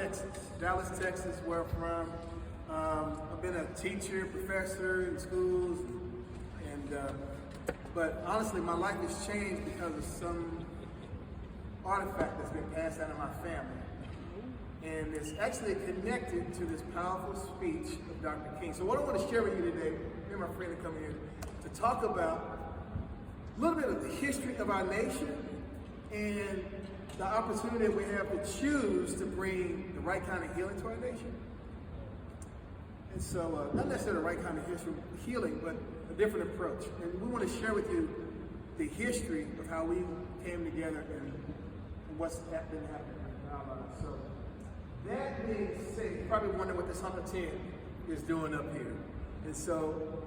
Texas, Dallas, Texas, where I'm from. I've been a teacher, professor in schools, but honestly, my life has changed because of some artifact that's been passed down in my family. And it's actually connected to this powerful speech of Dr. King. So what I want to share with you today, me and my friend are coming here to talk about a little bit of the history of our nation and the opportunity we have to choose to bring the right kind of healing to our nation. And so, not necessarily the right kind of healing, but a different approach. And we want to share with you the history of how we came together and what's been happening in our lives. So, that being said, you probably wonder what this 110 is doing up here. And so,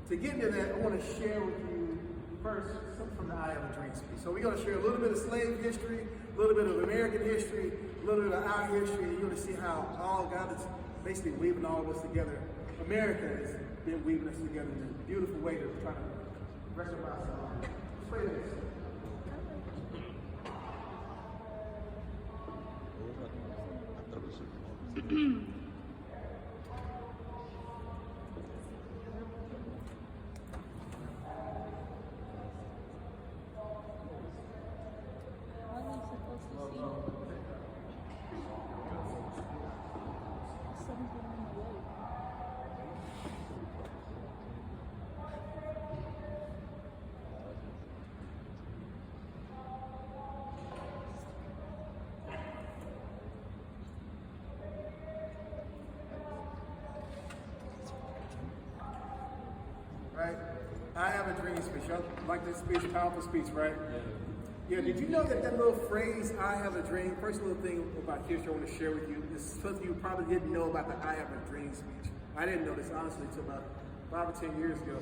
to get into that, I want to share with you first something from the I Have a Dream speech. So we're going to share a little bit of slave history, a little bit of American history, a little bit of our history, and you're going to see how all God is basically weaving all of us together. America has been weaving us together in a beautiful way to try to reconcile ourselves. Let's play this. Right? I have a dream speech. Y'all like this speech, powerful speech, right? Yeah, did you know that little phrase, I have a dream, first little thing about history I want to share with you, is something you probably didn't know about the I have a dream speech. I didn't know this, honestly, until about 5 or 10 years ago.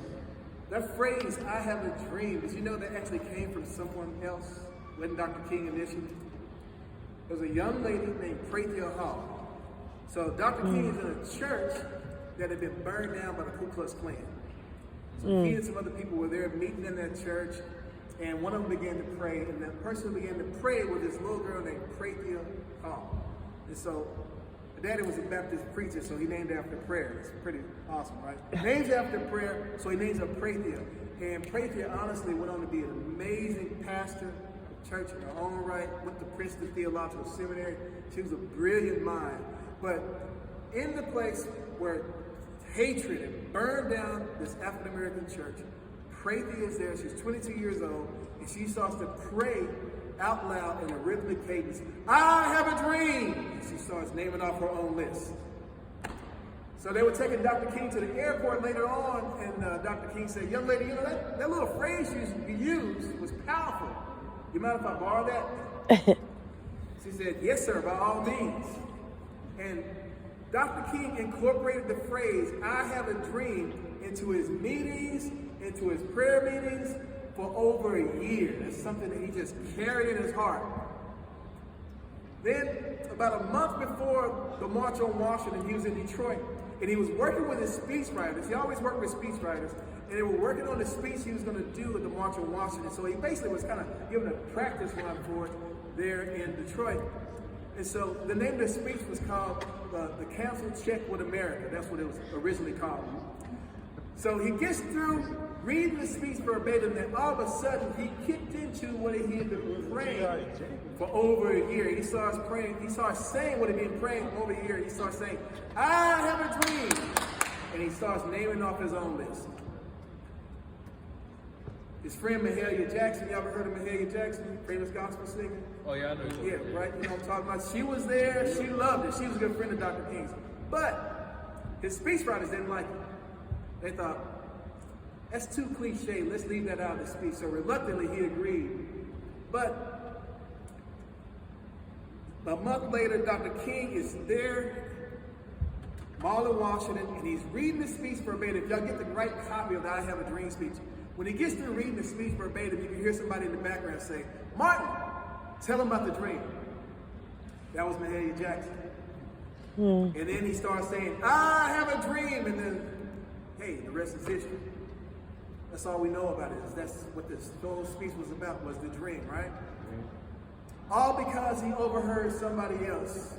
That phrase, I have a dream, did you know that actually came from someone else? Wasn't Dr. King initially? There was a young lady named Prathia Hall. So Dr. King is in a church that had been burned down by the Ku Klux Klan. So he and some other people were there meeting in that church, and one of them began to pray, and that person who began to pray was this little girl named Prathia Hall. And so, her daddy was a Baptist preacher, so he named her after prayer. It's pretty awesome, right? Names her after prayer, so he names her Prathia. And Prathia honestly went on to be an amazing pastor of church in her own right, went to Princeton Theological Seminary. She was a brilliant mind. But in the place where hatred and burned down this African American church, Prathia is there. She's 22 years old, and she starts to pray out loud in a rhythmic cadence. I have a dream. And she starts naming off her own list. So they were taking Dr. King to the airport later on, and Dr. King said, "Young lady, you know that little phrase you used was powerful. You mind if I borrow that?" She said, "Yes, sir, by all means." And Dr. King incorporated the phrase, I have a dream, into his meetings, into his prayer meetings for over a year. That's something that he just carried in his heart. Then, about a month before the March on Washington, he was in Detroit, and he was working with his speechwriters. He always worked with speechwriters, and they were working on the speech he was going to do at the March on Washington. So he basically was kind of given a practice run for it there in Detroit. And so the name of the speech was called The Council Check with America. That's what it was originally called. So he gets through reading the speech verbatim, and all of a sudden he kicked into what he had been praying for over a year. He starts praying, he starts saying what he'd been praying for over a year. He starts saying, I have a dream. And he starts naming off his own list. His friend Mahalia Jackson, you ever heard of Mahalia Jackson, famous gospel singer? Oh yeah, I know. Yeah, right, you know what I'm talking about? She was there, she loved it. She was a good friend of Dr. King's. But his speechwriters didn't like it. They thought, that's too cliche, let's leave that out of the speech. So reluctantly he agreed. But a month later, Dr. King is there, Mall in Washington, and he's reading the speech verbatim. If y'all get the right copy of the I Have a Dream speech, when he gets through reading the speech verbatim, you can hear somebody in the background say, Martin, tell him about the dream. That was Mahalia Jackson. And then he starts saying, I have a dream. And then, hey, the rest is history. That's all we know about it. That's what this whole speech was about, was the dream, right? All because he overheard somebody else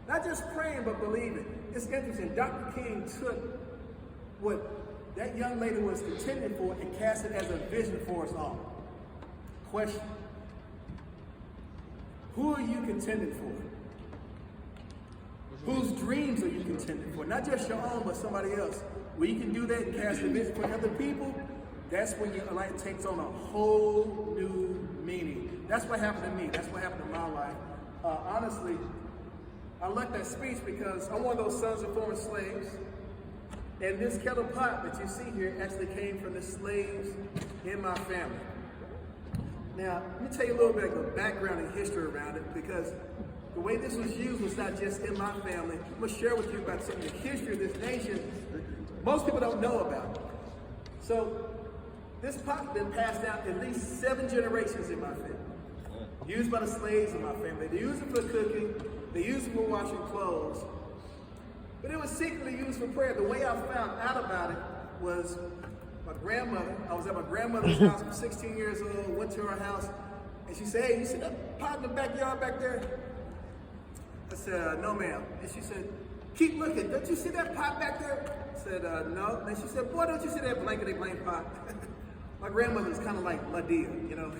Not just praying, but believing. It's interesting. Dr. King took what that young lady was contending for and cast it as a vision for us all. Question. Who are you contending for? Whose dreams are you contending for? Not just your own, but somebody else. When you can do that and cast a vision for other people, that's when your life takes on a whole new meaning. That's what happened to me. That's what happened in my life. Honestly, I like that speech because I'm one of those sons of former slaves. And this kettle pot that you see here actually came from the slaves in my family. Now, let me tell you a little bit of the background and history around it, because the way this was used was not just in my family. I'm going to share with you about some of the history of this nation most people don't know about. So, this pot has been passed down at least 7 generations in my family. Used by the slaves in my family. They used it for cooking. They used it for washing clothes. But it was secretly used for prayer. The way I found out about it was my grandmother. I was at my grandmother's house. I'm 16 years old. Went to her house. And she said, "Hey, you see that pot in the backyard back there?" I said, "No, ma'am." And she said, "Keep looking. Don't you see that pot back there?" I said, "No." And she said, "Boy, don't you see that blankety blank pot?" My grandmother was kind of like Ladia, you know.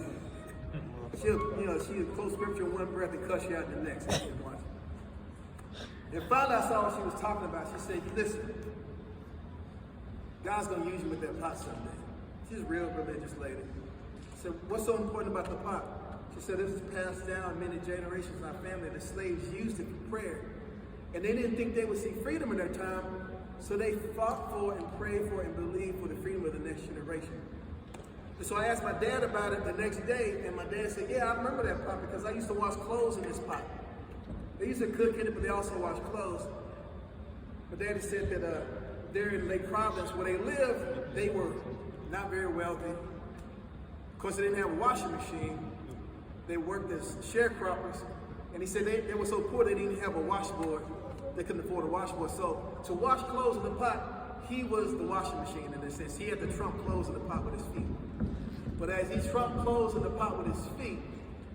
She'd quote scripture in one breath and cuss you out in the next. And finally I saw what she was talking about. She said, "Listen, God's going to use you with that pot someday." She's a real religious lady. I said, "What's so important about the pot?" She said, "This is passed down many generations in our family. The slaves used it for prayer. And they didn't think they would see freedom in their time, so they fought for and prayed for and believed for the freedom of the next generation." And so I asked my dad about it the next day, and my dad said, "Yeah, I remember that pot because I used to wash clothes in this pot." They used to cook in it, but they also wash clothes. My daddy said that there in Lake Providence, where they lived, they were not very wealthy. Of course, they didn't have a washing machine. They worked as sharecroppers. And he said they were so poor they didn't even have a washboard. They couldn't afford a washboard. So to wash clothes in the pot, he was the washing machine in a sense. He had to trump clothes in the pot with his feet. But as he trumped clothes in the pot with his feet,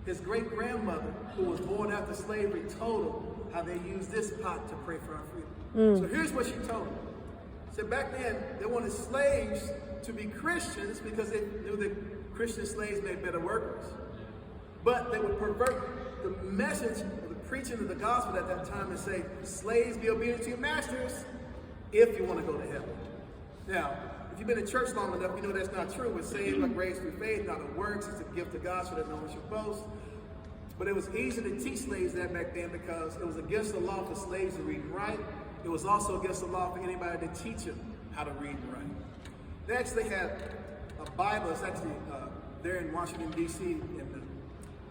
his great-grandmother, who was born after slavery, told him how they used this pot to pray for our freedom. So here's what she told him. She said back then, they wanted slaves to be Christians because they knew that Christian slaves made better workers. But they would pervert the message of the preaching of the gospel at that time and say, "Slaves, be obedient to your masters if you want to go to heaven." Now, if you've been in church long enough, you know that's not true. We're saved by grace through faith, not of works. It's a gift of God so that no one should boast. But it was easy to teach slaves that back then because it was against the law for slaves to read and write. It was also against the law for anybody to teach them how to read and write. They actually had a Bible. It's actually there in Washington, D.C.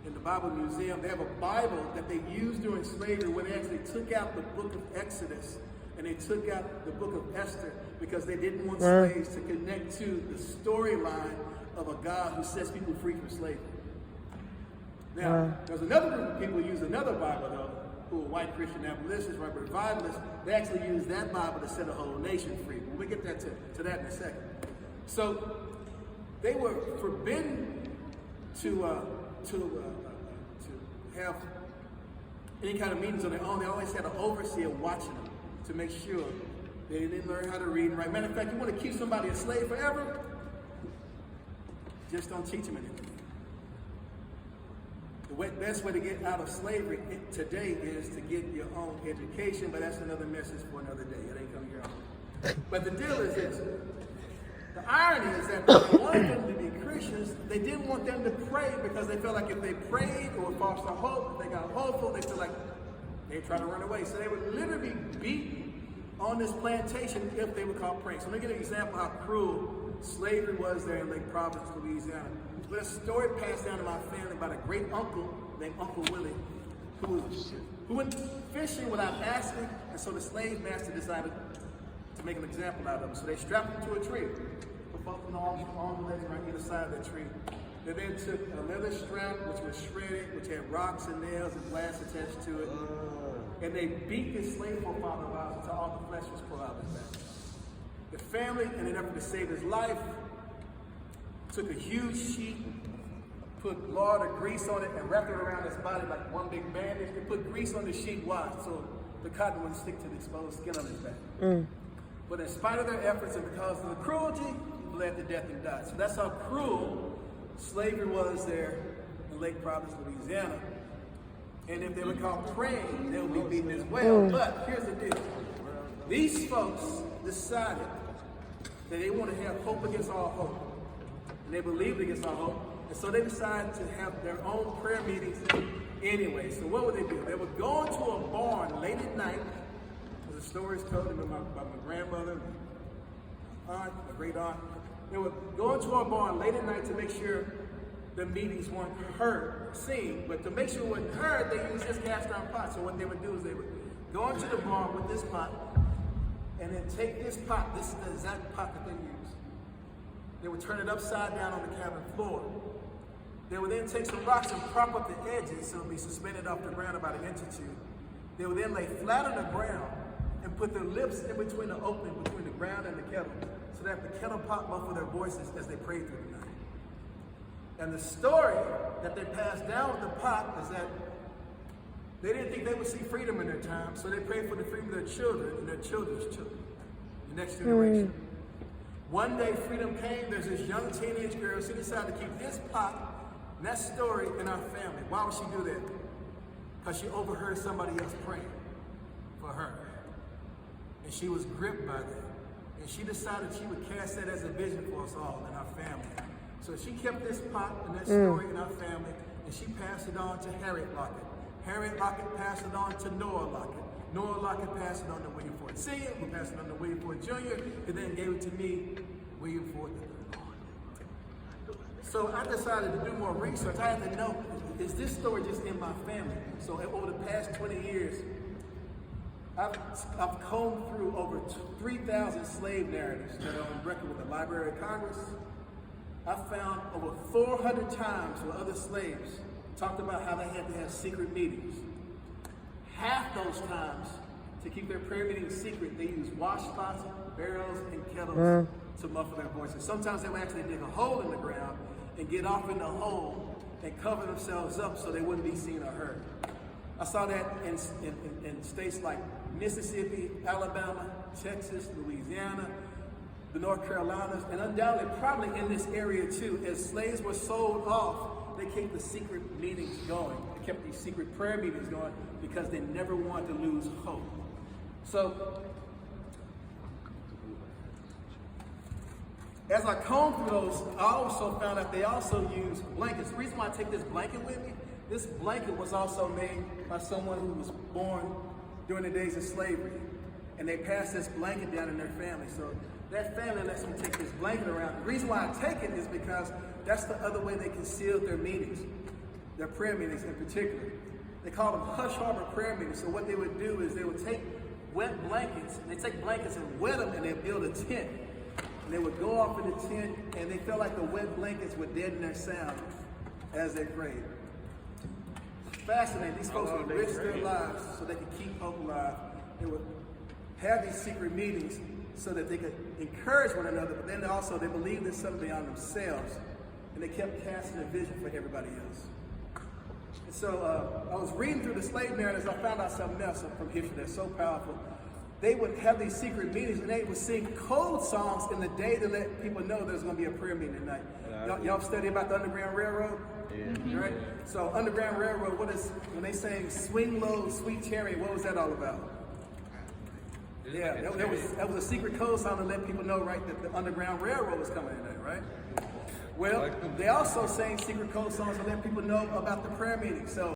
in the Bible Museum. They have a Bible that they used during slavery where they actually took out the book of Exodus and they took out the book of Esther because they didn't want slaves to connect to the storyline of a God who sets people free from slavery. Now, there's another group of people who use another Bible, though, who are white Christian abolitionists, right, revivalists. They actually use that Bible to set a whole nation free. But we'll get that to that in a second. So they were forbidden to have any kind of meetings on their own. They always had an overseer watching them to make sure they didn't learn how to read and write. Matter of fact, you want to keep somebody a slave forever? Just don't teach them anything. The best way to get out of slavery today is to get your own education, but that's another message for another day. It ain't coming here on. But the deal is this. The irony is that they wanted them to be Christians. They didn't want them to pray because they felt like if they prayed, it would foster hope. If they got hopeful, they feel like they'd try to run away. So they would literally be beaten on this plantation if they were caught praying. So let me give you an example of how cruel slavery was there in Lake Providence, Louisiana. There's a story passed down to my family about a great uncle named Uncle Willie who went fishing without asking, and so the slave master decided to make an example out of him. So they strapped him to a tree, put both arms and legs right either side of the tree. They then took a leather strap, which was shredded, which had rocks and nails and glass attached to it, and they beat this slave forefather alive until all the flesh was pulled out of his back. The family, in an effort to save his life, took a huge sheet, put lard or grease on it, and wrapped it around his body like one big bandage. They put grease on the sheet. Why? So the cotton wouldn't stick to the exposed skin on his back. But in spite of their efforts and because of the cruelty, he bled to death and died. So that's how cruel slavery was there in Lake Providence, Louisiana. And if they were caught praying, they would be beaten as well. But here's the deal. These folks decided that they want to have hope against all hope. And they believed against all hope. And so they decided to have their own prayer meetings anyway. So what would they do? They would go into a barn late at night. There's a story told them by my grandmother, my aunt, my great aunt. They would go into a barn late at night to make sure the meetings weren't heard, seen. But to make sure it wasn't heard, they used this cast iron pot. So what they would do is they would go into the barn with this pot and then take this pot, this is the exact pot that they used. They would turn it upside down on the cabin floor. They would then take some rocks and prop up the edges so it would be suspended off the ground about an inch or two. They would then lay flat on the ground and put their lips in between the opening between the ground and the kettle so that the kettle pot muffled their voices as they prayed through the night. And the story that they passed down with the pot is that they didn't think they would see freedom in their time, so they prayed for the freedom of their children and their children's children, the next generation. One day freedom came, there's this young teenage girl, she decided to keep this pot and that story in our family. Why would she do that? Because she overheard somebody else praying for her. And she was gripped by that. And she decided she would cast that as a vision for us all in our family. So she kept this pot and that story in our family, and she passed it on to Harriet Lockett. Harriet Lockett passed it on to Noah Lockett. Noah Lockett passed it on to William Ford Sr., who passed it on to William Ford Jr., and then gave it to me, William Ford III. So I decided to do more research. I had to know, is this story just in my family? So over the past 20 years, I've combed through over 3,000 slave narratives that are on record with the Library of Congress. I found over 400 times where other slaves talked about how they had to have secret meetings. Half those times, to keep their prayer meetings secret, they used washcloths, barrels, and kettles to muffle their voices. Sometimes they would actually dig a hole in the ground and get off in the hole and cover themselves up so they wouldn't be seen or heard. I saw that in states like Mississippi, Alabama, Texas, Louisiana, the North Carolinas, and undoubtedly probably in this area too. As slaves were sold off, they kept the secret meetings going. They kept these secret prayer meetings going because they never wanted to lose hope. So, as I combed through those, I also found out they also use blankets. The reason why I take this blanket with me, this blanket was also made by someone who was born during the days of slavery. And they passed this blanket down in their family. So that family lets them take this blanket around. The reason why I take it is because that's the other way they concealed their meetings, their prayer meetings in particular. They call them hush harbor prayer meetings. So what they would do is they would take wet blankets, and they take blankets and wet them, and they build a tent. And they would go off in the tent, and they felt like the wet blankets would deaden their sound as they prayed. Fascinating. These folks would risk their lives so they could keep hope alive. They would have these secret meetings so that they could encourage one another, but then also they believed in something beyond themselves, and they kept casting a vision for everybody else. And so I was reading through the slave narratives, I found out something else from history that's so powerful. They would have these secret meetings, and they would sing code songs in the day to let people know there's going to be a prayer meeting tonight. Y'all study about the Underground Railroad? Yeah. Right? So Underground Railroad, when they sang Swing Low, Sweet Chariot, what was that all about? Yeah, that was a secret code song to let people know, right, that the Underground Railroad was coming in there, right? Well, they also sang secret code songs to let people know about the prayer meeting. So